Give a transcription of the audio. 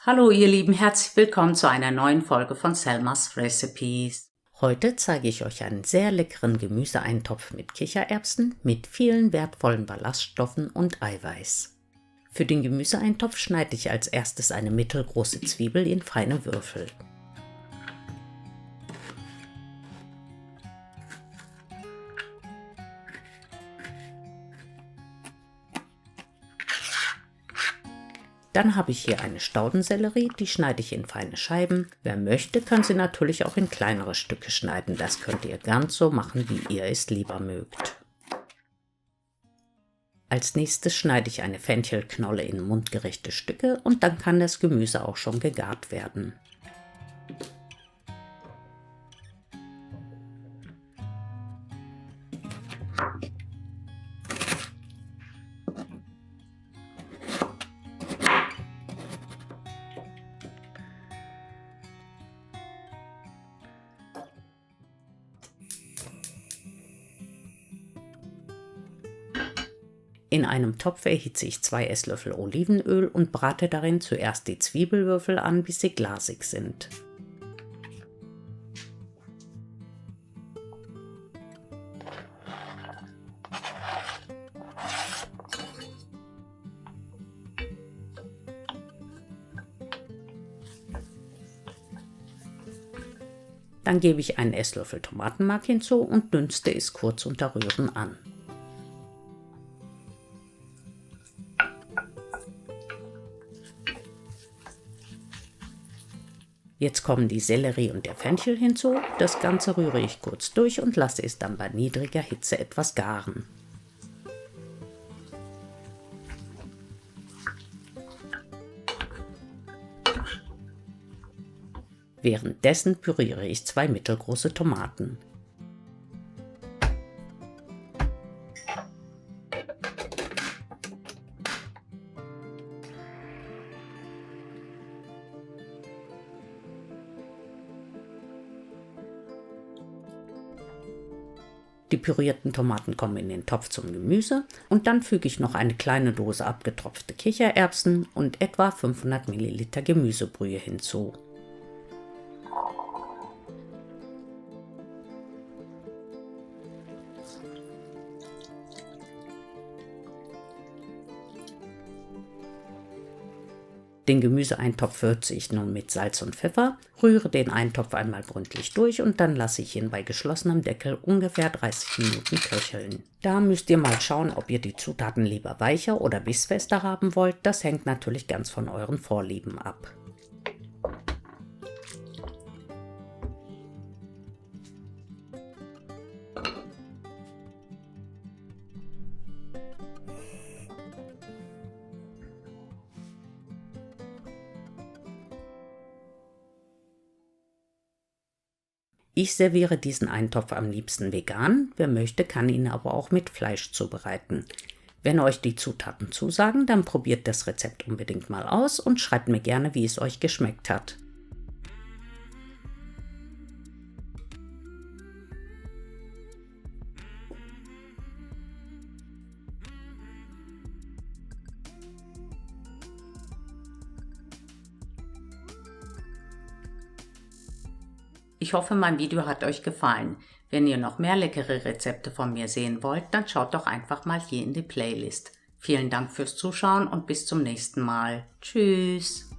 Hallo ihr Lieben, herzlich willkommen zu einer neuen Folge von Selmas Recipes. Heute zeige ich euch einen sehr leckeren Gemüseeintopf mit Kichererbsen, mit vielen wertvollen Ballaststoffen und Eiweiß. Für den Gemüseeintopf schneide ich als erstes eine mittelgroße Zwiebel in feine Würfel. Dann habe ich hier eine Staudensellerie, die schneide ich in feine Scheiben. Wer möchte, kann sie natürlich auch in kleinere Stücke schneiden. Das könnt ihr ganz so machen, wie ihr es lieber mögt. Als nächstes schneide ich eine Fenchelknolle in mundgerechte Stücke und dann kann das Gemüse auch schon gegart werden. In einem Topf erhitze ich 2 Esslöffel Olivenöl und brate darin zuerst die Zwiebelwürfel an, bis sie glasig sind. Dann gebe ich einen Esslöffel Tomatenmark hinzu und dünste es kurz unter Rühren an. Jetzt kommen die Sellerie und der Fenchel hinzu. Das Ganze rühre ich kurz durch und lasse es dann bei niedriger Hitze etwas garen. Währenddessen püriere ich 2 mittelgroße Tomaten. Die pürierten Tomaten kommen in den Topf zum Gemüse und dann füge ich noch eine kleine Dose abgetropfte Kichererbsen und etwa 500 ml Gemüsebrühe hinzu. Den Gemüseeintopf würze ich nun mit Salz und Pfeffer, rühre den Eintopf einmal gründlich durch und dann lasse ich ihn bei geschlossenem Deckel ungefähr 30 Minuten köcheln. Da müsst ihr mal schauen, ob ihr die Zutaten lieber weicher oder bissfester haben wollt. Das hängt natürlich ganz von euren Vorlieben ab. Ich serviere diesen Eintopf am liebsten vegan, wer möchte, kann ihn aber auch mit Fleisch zubereiten. Wenn euch die Zutaten zusagen, dann probiert das Rezept unbedingt mal aus und schreibt mir gerne, wie es euch geschmeckt hat. Ich hoffe, mein Video hat euch gefallen. Wenn ihr noch mehr leckere Rezepte von mir sehen wollt, dann schaut doch einfach mal hier in die Playlist. Vielen Dank fürs Zuschauen und bis zum nächsten Mal. Tschüss!